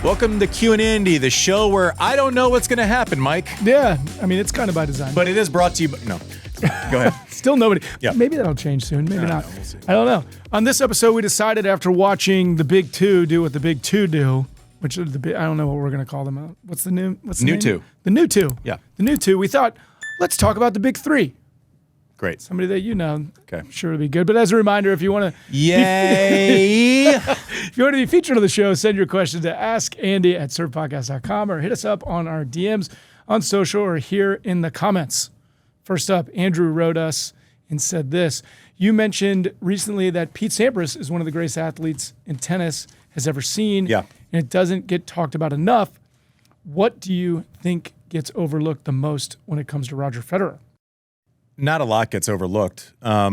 Welcome to Q&Andy, the show where I don't know what's going to happen, Mike. Yeah, I mean, it's kind of by design. But it is brought to you by... No. Go ahead. Still nobody. Yeah. Maybe that'll change soon. Maybe not. We'll see. I don't know. On this episode, we decided after watching the Big Two do what the Big Two do, which are I don't know what we're going to call them. What's the name? Two. The new two. Yeah. The new two. We thought, let's talk about the Big Three. Great. Somebody that you know. Okay. I'm sure it'll be good. But as a reminder, if you want to... Yay! If you want to be featured on the show, send your questions to askandy@surfpodcast.com or hit us up on our DMs on social or here in the comments. First up, Andrew wrote us and said this. You mentioned recently that Pete Sampras is one of the greatest athletes in tennis has ever seen. Yeah. And it doesn't get talked about enough. What do you think gets overlooked the most when it comes to Roger Federer? Not a lot gets overlooked. I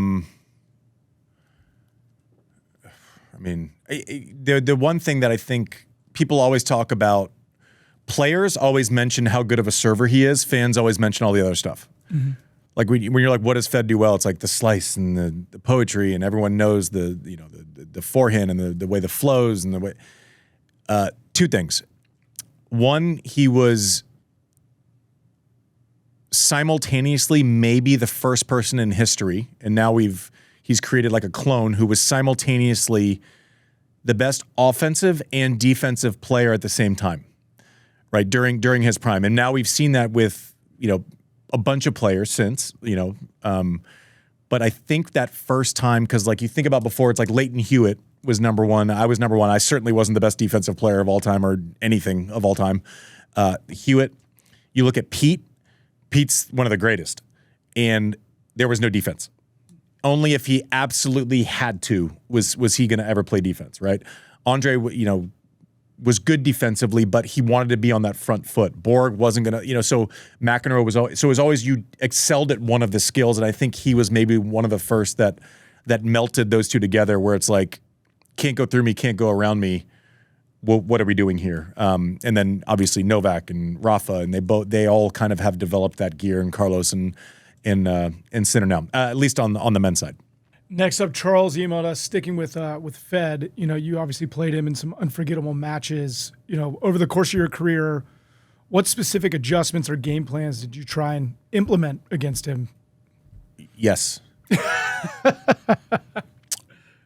mean, the one thing that I think people always talk about, players always mention how good of a server he is. Fans always mention all the other stuff. Mm-hmm. Like when you're like, what does Fed do well? It's like the slice and the poetry, and everyone knows the forehand and the way the flows and the way. Two things. One, he was simultaneously maybe the first person in history, and now he's created like a clone who was simultaneously the best offensive and defensive player at the same time, right? During his prime. And now we've seen that with, a bunch of players since, but I think that first time, because like you think about before, it's like Leighton Hewitt was number one. I was number one. I certainly wasn't the best defensive player of all time or anything of all time. Hewitt, you look at Pete's one of the greatest, and there was no defense. Only if he absolutely had to was he going to ever play defense, right? Andre, was good defensively, but he wanted to be on that front foot. Borg wasn't going to, so McEnroe was always, so it was always you excelled at one of the skills, and I think he was maybe one of the first that melted those two together, where it's like, can't go through me, can't go around me. Well, what are we doing here? And then obviously Novak and Rafa, and they all kind of have developed that gear, and Carlos and Sinner now, at least on the men's side. Next up, Charles emailed us, sticking with Fed. You obviously played him in some unforgettable matches. Over the course of your career, what specific adjustments or game plans did you try and implement against him? Yes.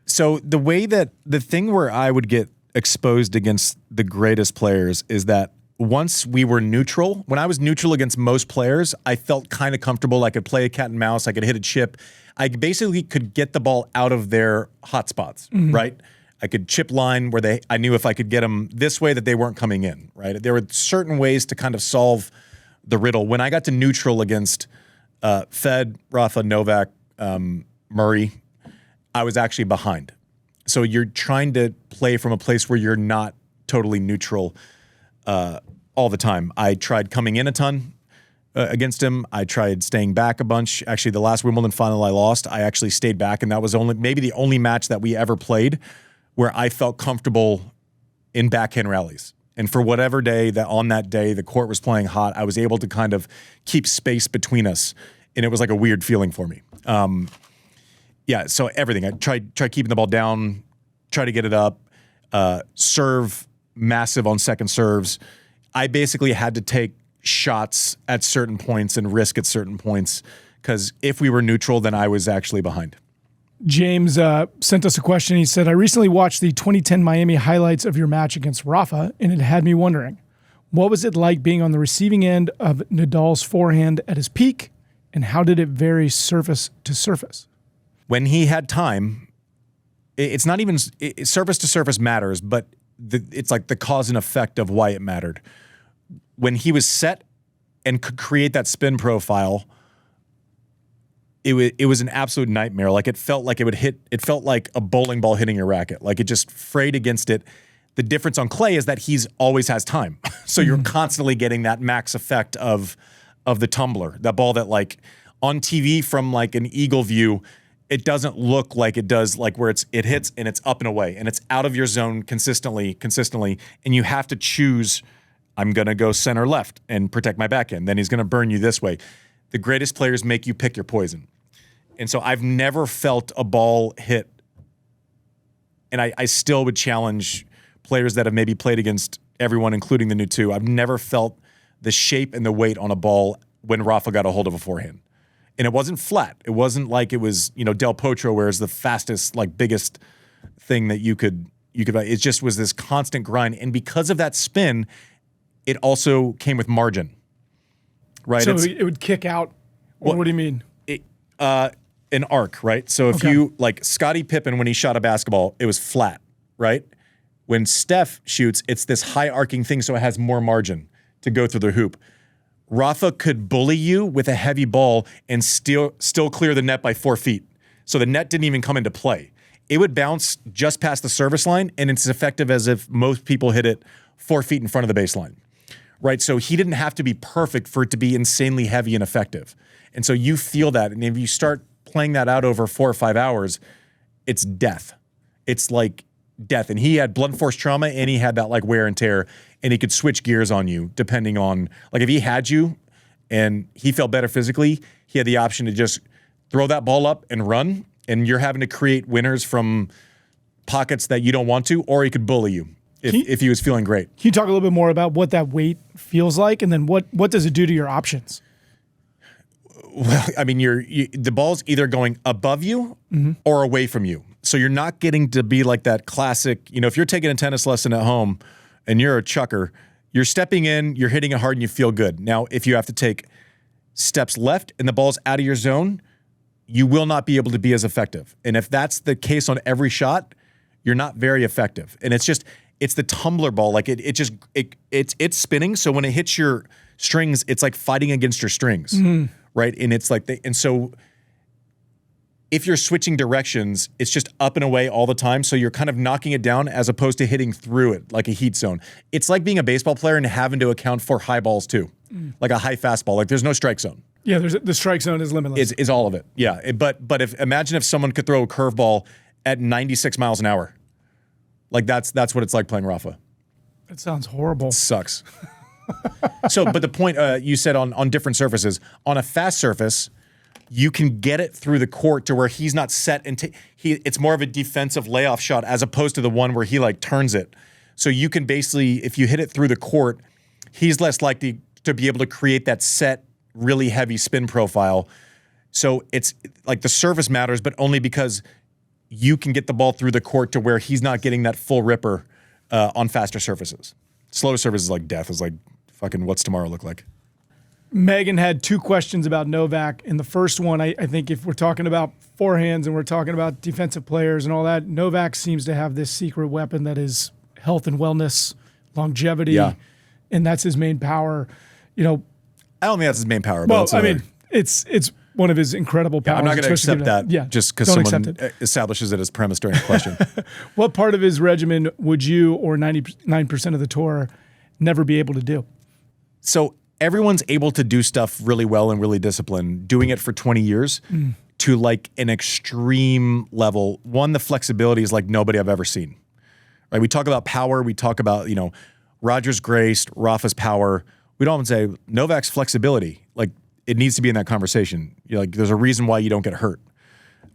So the thing where I would get exposed against the greatest players is that once we were neutral, when I was neutral against most players, I felt kind of comfortable. I could play a cat and mouse. I could hit a chip. I basically could get the ball out of their hot spots, right? I could chip line where I knew if I could get them this way that they weren't coming in, right? There were certain ways to kind of solve the riddle. When I got to neutral against Fed, Rafa, Novak, Murray, I was actually behind. So you're trying to play from a place where you're not totally neutral all the time. I tried coming in a ton against him. I tried staying back a bunch. Actually, the last Wimbledon final I lost, I actually stayed back, and that was maybe the only match that we ever played where I felt comfortable in backhand rallies. And for whatever day on that day the court was playing hot, I was able to kind of keep space between us, and it was like a weird feeling for me. Yeah, so everything. I tried keeping the ball down, try to get it up, serve massive on second serves. I basically had to take shots at certain points and risk at certain points, because if we were neutral, then I was actually behind. James sent us a question. He said, I recently watched the 2010 Miami highlights of your match against Rafa, and it had me wondering, what was it like being on the receiving end of Nadal's forehand at his peak, and how did it vary surface to surface? When he had time, it's not even surface to surface matters, but it's like the cause and effect of why it mattered. When he was set and could create that spin profile, it was an absolute nightmare. Like it felt like it felt like a bowling ball hitting your racket. Like it just frayed against it. The difference on clay is that he's always has time. So you're constantly getting that max effect of the tumbler, that ball that like on TV from like an eagle view, it doesn't look like it does, like where it hits and it's up and away and it's out of your zone consistently, and you have to choose, I'm going to go center left and protect my backhand. Then he's going to burn you this way. The greatest players make you pick your poison. And so I've never felt a ball hit, and I still would challenge players that have maybe played against everyone, including the new two, I've never felt the shape and the weight on a ball when Rafa got a hold of a forehand. And it wasn't flat. It wasn't like it was, Del Potro, where it's the fastest, like biggest thing that you could. It just was this constant grind. And because of that spin, it also came with margin. Right? So it would kick out. What do you mean? An arc, right? So if you, like Scottie Pippen, when he shot a basketball, it was flat, right? When Steph shoots, it's this high arcing thing, so it has more margin to go through the hoop. Rafa could bully you with a heavy ball and still clear the net by 4 feet. So the net didn't even come into play. It would bounce just past the service line, and it's as effective as if most people hit it 4 feet in front of the baseline, right? So he didn't have to be perfect for it to be insanely heavy and effective. And so you feel that, and if you start playing that out over 4 or 5 hours, it's death. It's like death. And he had blunt force trauma, and he had that like wear and tear, and he could switch gears on you depending on, like if he had you and he felt better physically, he had the option to just throw that ball up and run, and you're having to create winners from pockets that you don't want to, or he could bully you if he was feeling great. Can you talk a little bit more about what that weight feels like, and then what does it do to your options? Well, I mean, the ball's either going above you or away from you. So you're not getting to be like that classic, if you're taking a tennis lesson at home and you're a chucker, you're stepping in, you're hitting it hard, and you feel good. Now, if you have to take steps left and the ball's out of your zone, you will not be able to be as effective. And if that's the case on every shot, you're not very effective. And it's the tumbler ball. Like it's spinning. So when it hits your strings, it's like fighting against your strings. Right. And it's like, and so if you're switching directions, it's just up and away all the time. So you're kind of knocking it down as opposed to hitting through it like a heat zone. It's like being a baseball player and having to account for high balls too, like a high fastball. Like there's no strike zone. Yeah, the strike zone is limitless. Is all of it. Yeah. But imagine if someone could throw a curveball at 96 miles an hour. Like that's what it's like playing Rafa. That sounds horrible. It sucks. But the point you said on different surfaces, on a fast surface, you can get it through the court to where he's not set and it's more of a defensive layoff shot as opposed to the one where he like turns it. So you can basically, if you hit it through the court, he's less likely to be able to create that set, really heavy spin profile. So it's like the surface matters, but only because you can get the ball through the court to where he's not getting that full ripper on faster surfaces. Slow surfaces like death is like fucking what's tomorrow look like? Megan had 2 questions about Novak. And the first one, I think if we're talking about forehands and we're talking about defensive players and all that, Novak seems to have this secret weapon that is health and wellness, longevity. Yeah. And that's his main power. I don't think that's his main power. Well, I mean, it's one of his incredible powers. I'm not going to accept that just because someone establishes it as premise during a question. What part of his regimen would you or 99% of the tour never be able to do? So everyone's able to do stuff really well and really disciplined, doing it for 20 years to like an extreme level. One, the flexibility is like nobody I've ever seen. Right? We talk about power. We talk about, Roger's grace, Rafa's power. We don't say Novak's flexibility. Like it needs to be in that conversation. Like there's a reason why you don't get hurt.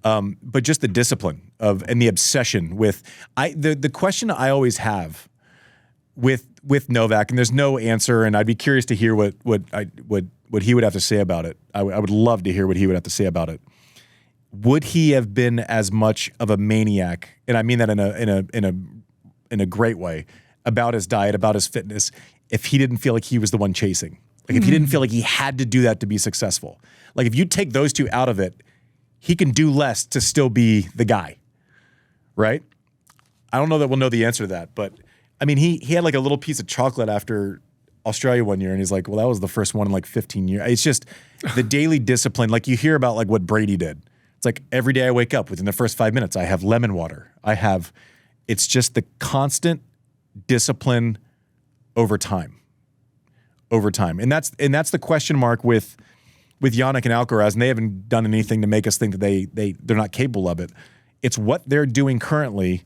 But just the discipline and the obsession with the question I always have with Novak, and there's no answer, and I'd be curious to hear what he would have to say about it. I would love to hear what he would have to say about it. Would he have been as much of a maniac, and I mean that in a great way, about his diet, about his fitness, if he didn't feel like he was the one chasing? Like if he didn't feel like he had to do that to be successful. Like if you take those two out of it, he can do less to still be the guy, right? I don't know that we'll know the answer to that, but I mean, he had like a little piece of chocolate after Australia one year, and he's like, well, that was the first one in like 15 years. It's just the daily discipline. Like you hear about like what Brady did. It's like every day I wake up, within the first 5 minutes, I have lemon water. It's just the constant discipline over time. And that's the question mark with Jannik and Alcaraz, and they haven't done anything to make us think that they're not capable of it. It's what they're doing currently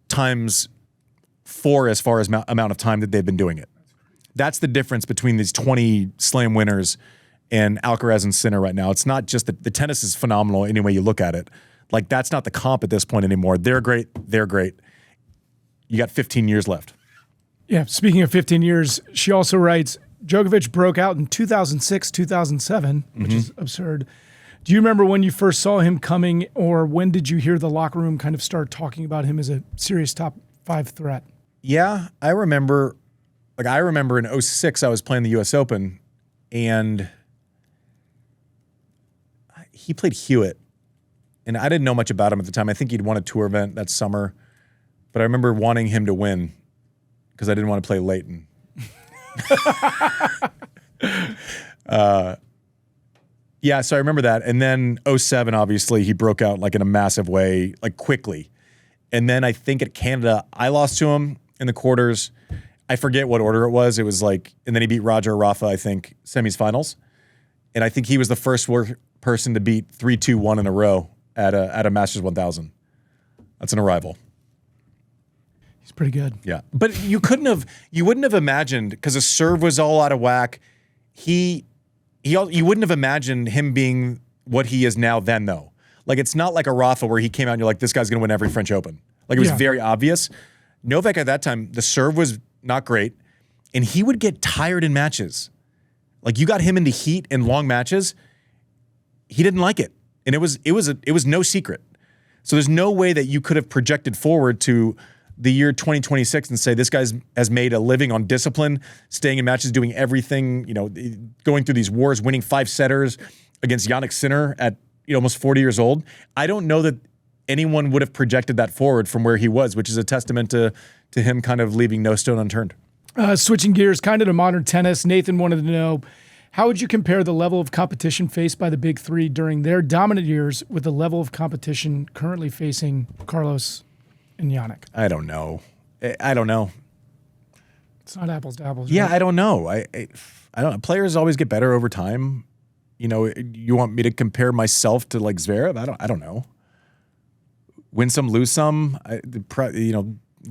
times 4 as far as amount of time that they've been doing it. That's the difference between these 20 slam winners and Alcaraz and Sinner right now. It's not just the tennis is phenomenal any way you look at it. Like that's not the comp at this point anymore. They're great. You got 15 years left. Yeah, speaking of 15 years, she also writes, Djokovic broke out in 2006, 2007, which is absurd. Do you remember when you first saw him coming, or when did you hear the locker room kind of start talking about him as a serious top 5 threat? Yeah, I remember in 06, I was playing the US Open, and he played Hewitt. And I didn't know much about him at the time. I think he'd won a tour event that summer. But I remember wanting him to win because I didn't want to play Leighton. Yeah, so I remember that. And then 07, obviously, he broke out like in a massive way, like quickly. And then I think at Canada, I lost to him in the quarters. I forget what order it was. It was like, and then he beat Roger Rafa, I think, semis finals. And I think he was the first person to beat 3-2-1 in a row at a Masters 1000. That's an arrival. He's pretty good. Yeah. But you wouldn't have imagined, because his serve was all out of whack. You wouldn't have imagined him being what he is now then, though. Like, it's not like a Rafa where he came out and you're like, this guy's going to win every French Open. Like, it was very obvious. Novak at that time, the serve was not great, and he would get tired in matches. Like, you got him into heat in long matches, he didn't like it. And it was no secret. So there's no way that you could have projected forward to the year 2026 and say, this guy has made a living on discipline, staying in matches, doing everything, going through these wars, winning 5-setters against Jannik Sinner at almost 40 years old. I don't know that anyone would have projected that forward from where he was, which is a testament to him kind of leaving no stone unturned. Switching gears kind of to modern tennis, Nathan wanted to know, how would you compare the level of competition faced by the big three during their dominant years with the level of competition currently facing Carlos and Jannik? I don't know. It's not apples to apples. Yeah, right? I don't know. I don't know. Players always get better over time. You want me to compare myself to like Zverev? I don't know. Win some, lose some.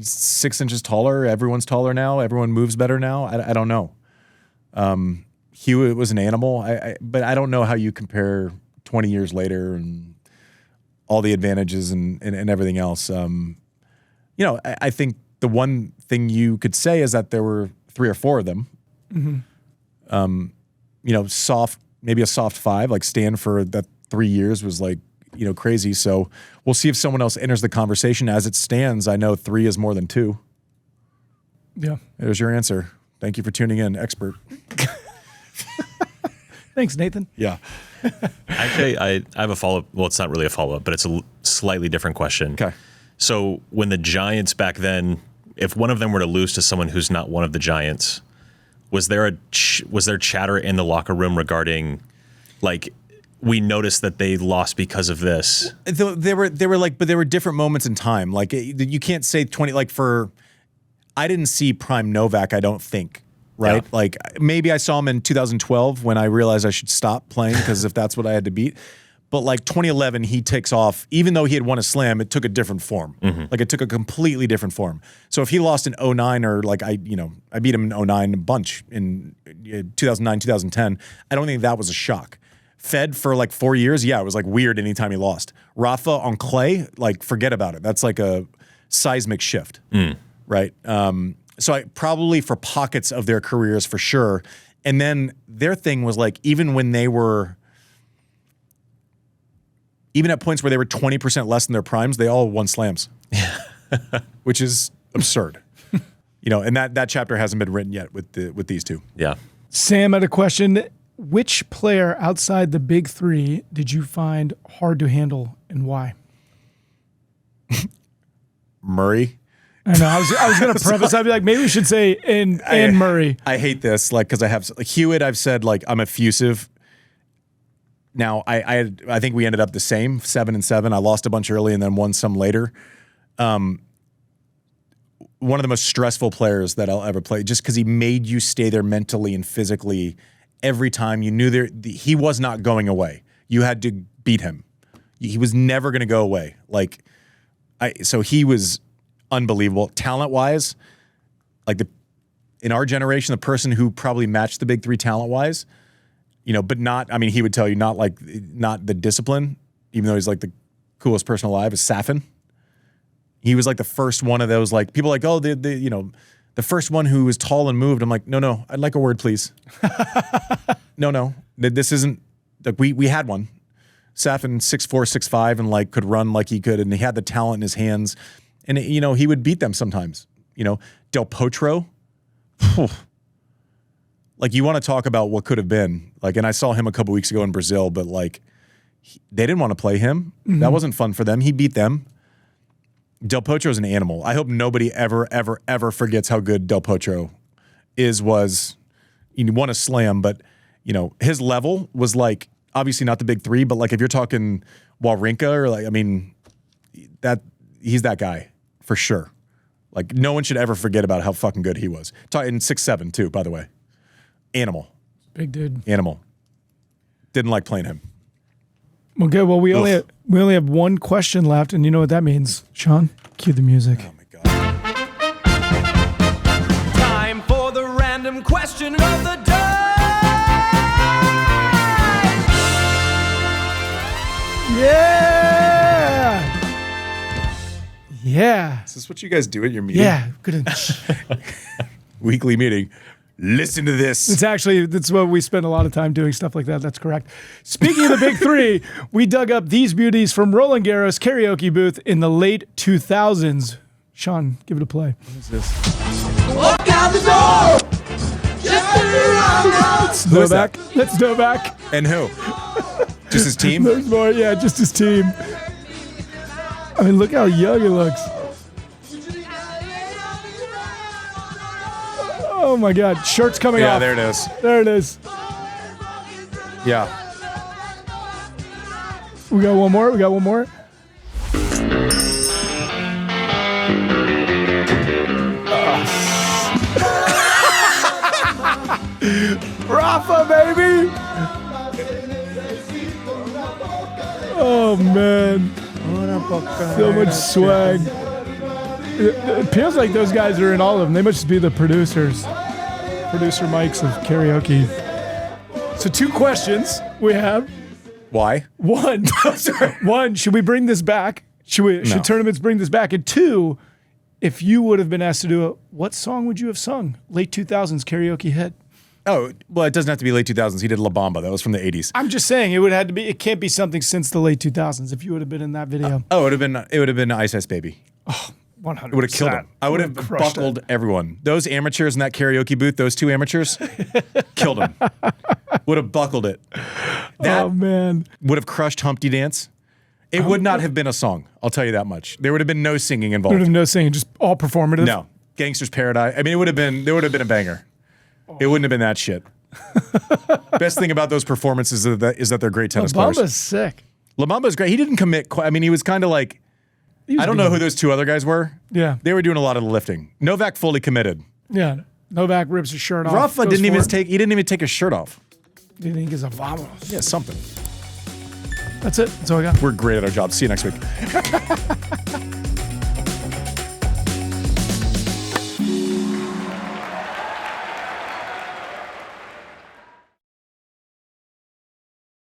6 inches taller. Everyone's taller now. Everyone moves better now. I don't know. Hewitt was an animal. But I don't know how you compare 20 years later and all the advantages and everything else. I think the one thing you could say is that there were 3 or 4 of them. Mm-hmm. Maybe a soft 5, like Stan for that 3 years was like, crazy. So we'll see if someone else enters the conversation. As it stands, I know 3 is more than 2. Yeah. There's your answer. Thank you for tuning in, expert. Thanks, Nathan. Yeah. Actually, I have a follow-up. Well, it's not really a follow-up, but it's a slightly different question. Okay. So when the Giants back then, if one of them were to lose to someone who's not one of the Giants, was there chatter in the locker room regarding, like, we noticed that they lost because of this? There were different moments in time. Like, you can't say 20. Like, I didn't see prime Novak. I don't think. Right? Yeah. Like, maybe I saw him in 2012 when I realized I should stop playing because if that's what I had to beat. But like 2011, he takes off. Even though he had won a slam, it took a different form. Mm-hmm. Like, it took a completely different form. So if he lost in 09 or like I beat him in 09 a bunch in 2009, 2010, I don't think that was a shock. Fed for like 4 years, yeah, it was like weird anytime he lost. Rafa on clay, like, forget about it. That's like a seismic shift, right? So I probably for pockets of their careers for sure. And then their thing was like, even at points where they were 20% less than their primes, they all won slams, which is absurd. And that chapter hasn't been written yet with these two. Yeah. Sam had a question. Which player outside the big three did you find hard to handle and why? Murray. I know. I was going to preface. I'd be like, maybe we should say and Murray. I hate this, like, because I have like Hewitt. I've said like I'm effusive. Now I think we ended up the same 7-7. I lost a bunch early and then won some later. One of the most stressful players that I'll ever play, just because he made you stay there mentally and physically every time. You knew he was not going away. You had to beat him. He was never going to go away. So he was unbelievable. Talent-wise, like in our generation, the person who probably matched the big three talent-wise, but not, I mean, he would tell you not the discipline, even though he's like the coolest person alive, is Safin. He was like the first one of those, like people like, oh, the first one who was tall and moved. I'm like, no, I'd like a word, please. No, this isn't. Like we had one. Safin 6'4", 6'5", and like could run like he could, and he had the talent in his hands, and he would beat them sometimes. Del Potro. Like you want to talk about what could have been. Like, and I saw him a couple weeks ago in Brazil, but like they didn't want to play him. Mm-hmm. That wasn't fun for them. He beat them. Del Potro is an animal. I hope nobody ever forgets how good Del Potro was. He won a slam, but his level was like obviously not the big three, but like if you're talking Wawrinka or like, I mean, he's that guy for sure. Like no one should ever forget about how fucking good he was. In 6'7" too, by the way. Animal. Big dude. Animal. Didn't like playing him. Okay, well we only have one question left, and you know what that means. Sean, cue the music. Oh my God. Time for the random question of the day. Yeah. Is this what you guys do at your meeting? Yeah. Good. Weekly meeting. Listen to this. That's what we spend a lot of time doing, stuff like that. That's correct. Speaking of the big three, we dug up these beauties from Roland Garros karaoke booth in the late 2000s. Sean, give it a play. What is this? Walk out the door! Just Novak. That's Novak. And who? Just his team? There's more. Yeah, just his team. I mean, look how young he looks. Oh my God, shirt's coming off. Yeah, there it is. There it is. Yeah. We got one more. Rafa, baby. Oh man. So much swag. It feels like those guys are in all of them. They must just be the producer mics of karaoke. So 2 questions we have. Why? 1. One, should we bring this back? Should tournaments bring this back? And 2, if you would have been asked to do it, what song would you have sung? Late 2000s karaoke hit. Oh, well, it doesn't have to be late 2000s. He did La Bamba. That was from the 80s. I'm just saying it can't be something since the late 2000s if you would have been in that video. It would have been Ice Ice Baby. Oh, 100%. It would have killed him. I would have buckled everyone. Those amateurs in that karaoke booth, those 2 amateurs, killed him. Would have buckled it. That man. Would have crushed Humpty Dance. It would not have been a song. I'll tell you that much. There would have been no singing involved. There would have been no singing, just all performative? No. Gangster's Paradise. I mean, there would have been a banger. It wouldn't have been that shit. Best thing about those performances is that they're great tennis players. La Bamba's sick. La Bamba's great. He didn't commit quite. I mean, he was kind of like, I don't know who those 2 other guys were. Yeah. They were doing a lot of the lifting. Novak fully committed. Yeah. Novak rips his shirt off. Rafa didn't even take his shirt off. Do you think it's a vamos? Yeah, something. That's it. That's all I got. We're great at our job. See you next week.